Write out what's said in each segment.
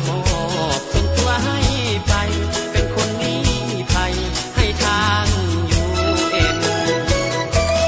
มอบส่งตัวให้ไปเป็นคนนี้ภัยให้ทางอยู่เอ็น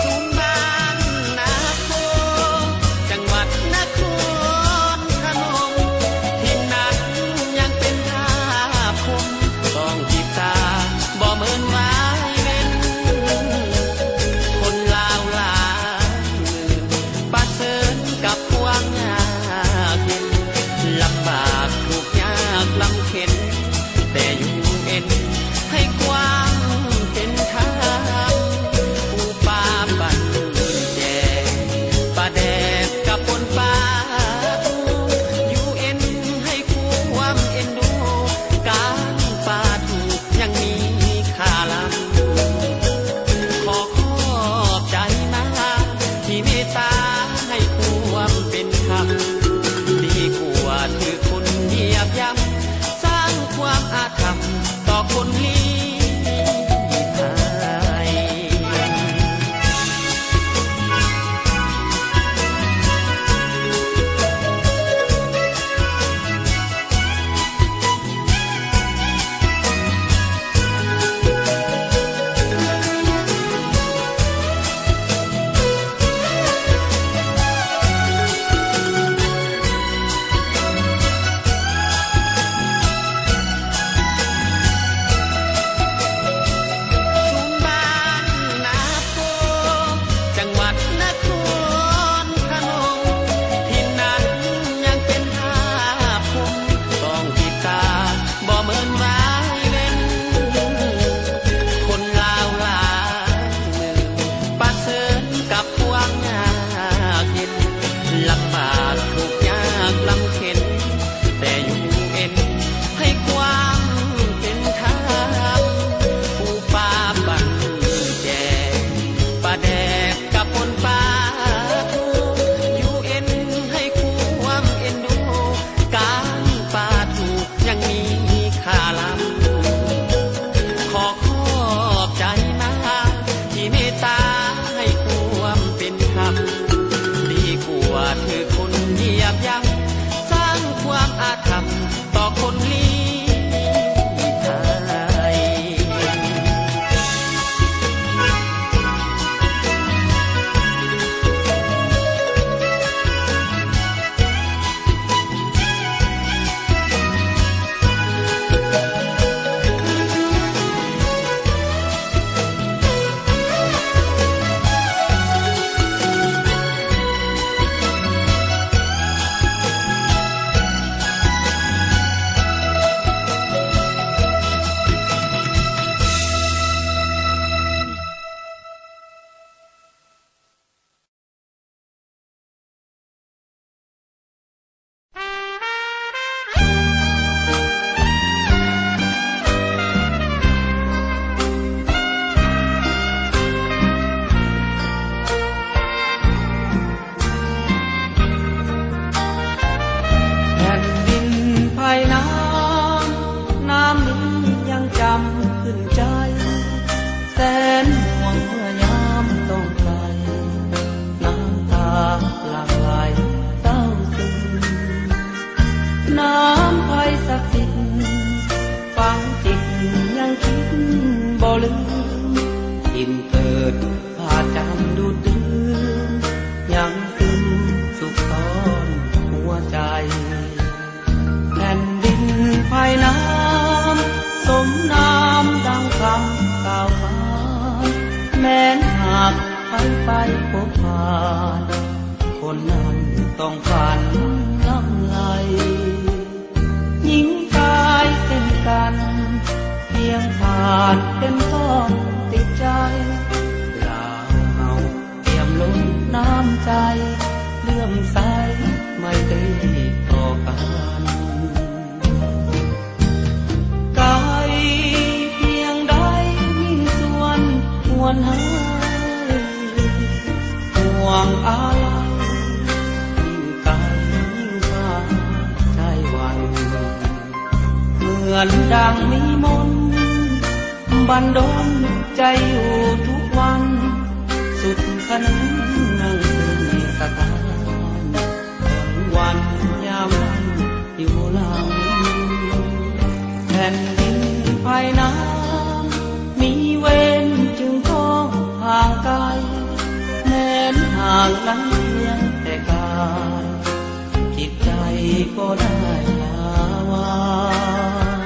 ชุมบ้านนาโคจังหวัดนครพนมที่นั้นยังเป็นท่าคมต้องจีบตาบ่เหมือนว่ากับพวงยากเย็นลำบากทุกยากลำเข็นแต่อยู่เอ็นให้ความเป็นทางผู้ป่าบันแจป่าแดดกับปนป่าอยู่เอ็นให้ความเอ็นดูการป่าถูกยังมีค่าล้ำขอขอบใจมาที่เมตตาความเป็นธรรมดีกว่าถือคนเหยียบย่ำสร้างความอาธรรมต่อคนลี้ภัยลำบากทุกยากลำเข็นแต่อยู่เอ็นให้ความเป็นธรรมผู้ป่าบันแจป่าแดดกับปนป่าอยู่เอ็นให้ความเอ็นดูการป่าถูกยังมีค่าล้ำขอขอบใจมาที่เมตตาให้ความเป็นธรรมว่าถือคนเหยียบย่ำสร้างความอาธรรมต่อคนลี้ภัยแสนห่วงเมื่อยามต้องไกลน้ำตาหลั่งไหลเศร้าซึมน้ำไฟศักดิ์สิทธิ์ฝังจิตยังคิดบ่ลืมทิ่มเกิดพาจำดูดดื่มยังซึมสุขซ้อนหัวใจแผ่นดินภายน้ำสมน้ำดังคำกล่าวขาแม้นหากไปพบผ่านคนนั้นต้องฝันล้ำไหลหญิงชายเช่นกันเพียงผ่านเป็นต้องติดใจลาเฮาเตรียมล้นน้ำใจเลื่อมใสไม่ตรีต่อกันไกลเพียงใดยิ่งส่วนหวนหาห่วงอะไรยิ่งไกลยิ่งพาใจหวั่นเหมือนดังมีมนต์บันดลใจอยู่ทุกวันสุดขนนั่งซึมสถานวันยามนั้นอยู่หลัง ผ่นดินภายน้ำมีเวรจึงต้องห่างไกลแม้นห่างนั้นเพียงแต่กายจิตใจก็ได้ลาวาง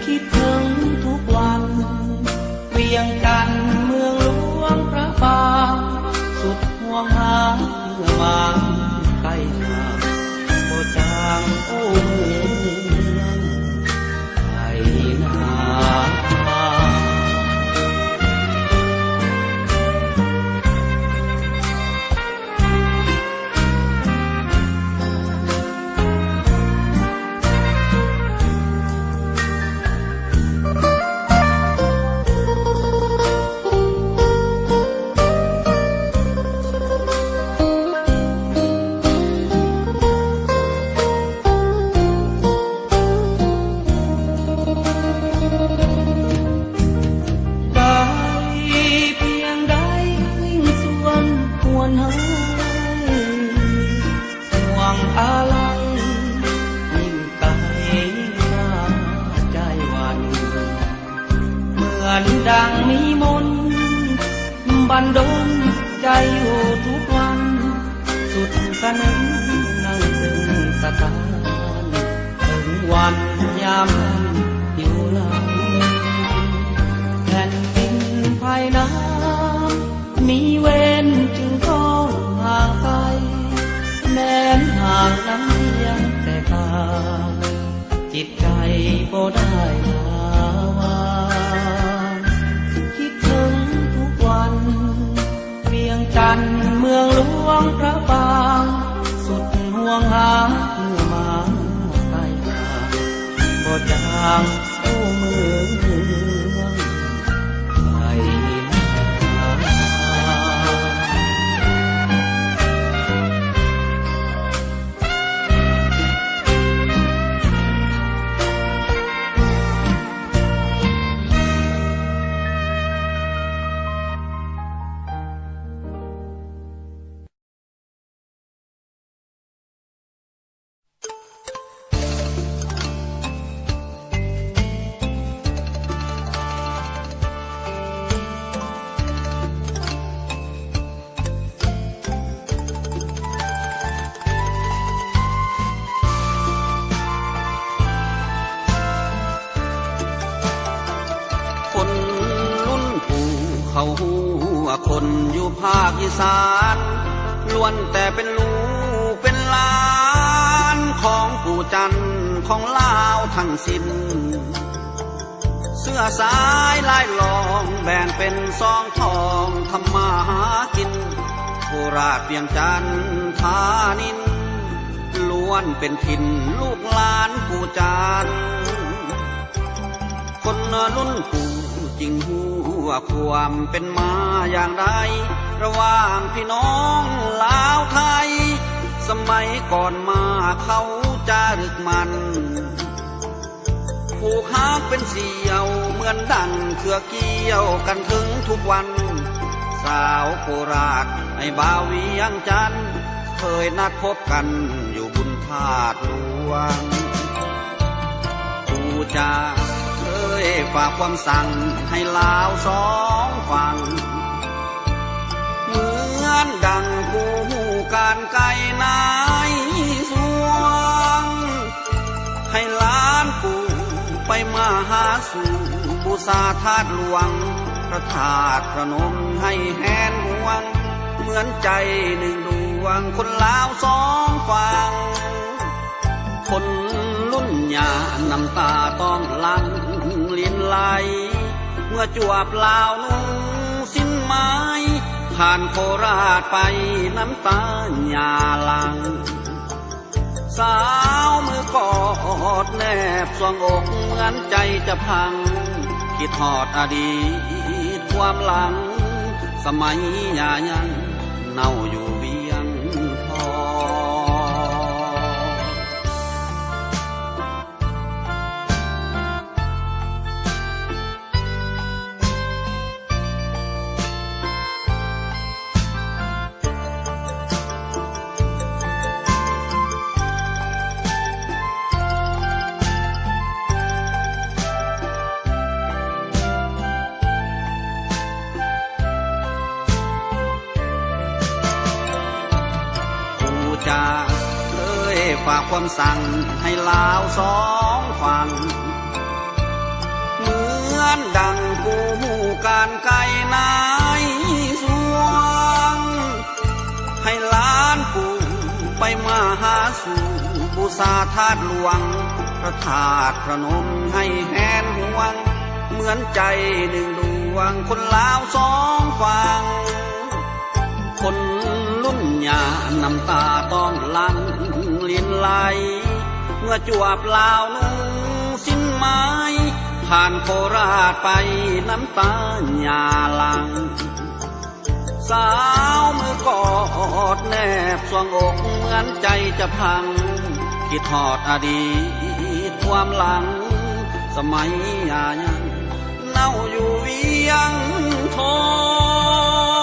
คิดถึงทุกวันเวียงจันทร์เมืองหลวงพระบางสุดห่วงหาเมื่อมาใกล้ทางก็จางโอ้เมืองไทยนา ดังมีมนต์บันดลใจอยู่ทุกวันสุดสนมนั่งซึ่งสถานถึงวันยามอยู่หลังแผ่นดินภายน้ำมีเวรจึงต้องห่างไกลแม้นห่างนั้นเพียงแต่ตาจิตใจก็ได้ลาวางคิดถึงทุกวันเวียงจันทร์เมืองหลวงพระบางสุดห่วงหาเมื่อมาใกล้ตาบ่จางโอ้เมืองไทยเขาคนอยู่ภาคอีสานล้วนแต่เป็นลูกเป็นหลานของปู่จันทร์ของลาวทั้งสิ้นเสื้อสายลายลองแบ่งเป็นซองทองทำมาหากินโคราชเวียงจันทร์ธานินล้วนเป็นถิ่นลูกหลานปู่จันทร์คนรุ่นปู่จริงหูว่าความเป็นมาอย่างไรระหว่างพี่น้องลาวไทยสมัยก่อนมาเขาจารึกมันผูกฮักเป็นเสี่ยวเหมือนดังเครือเกี่ยวกันถึงทุกวันสาวโคราชไอ้บ่าวเวียงจันทร์เคยนัดพบกันอยู่บุญธาตุหลวงปู่จาฝากความสั่งให้ลาวสองฝั่งเหมือนดังผู้การไกลนายสวงให้ล้านปู่ไปมาหาสู่บูชาธาตุหลวงพระธาตุพระนมให้แหนห่วงเหมือนใจหนึ่งดวงคนลาวสองฝั่งคนรุ่นยาน้ำตาต้องหลั่งลิ้นไหลเมื่อจวบลาวนุ่งสิ้นไม้ผ่านโคราชไปน้ำตาหยาหลังสาวมือกอดแนบสวงอกเหมือนใจจะพังคิดหอดอดีตความหลังสมัยยายังเน่าอยู่เวียงทอง ฝากความสั่งให้ลาวสองฝั่งเหมือนดังผู้หูการไกลนายสวงให้ล้านปู่ไปมาหาสู่บูชาธาตุหลวงพระธาตุพระนมให้แหนห่วงเหมือนใจหนึ่งดวงคนลาวสองฝั่งคนรุ่นยาน้ำตาต้องหลังลินไหลเมื่อจวบลาวนุ่งสิ้นไม้ผ่านโคราชไปน้ำตาหยาหลังสาวมือกอดแนบสวงอกเหมือนใจจะพังคิดทอดอดีตความหลังสมัยยายังเน่าอยู่เวียงทอง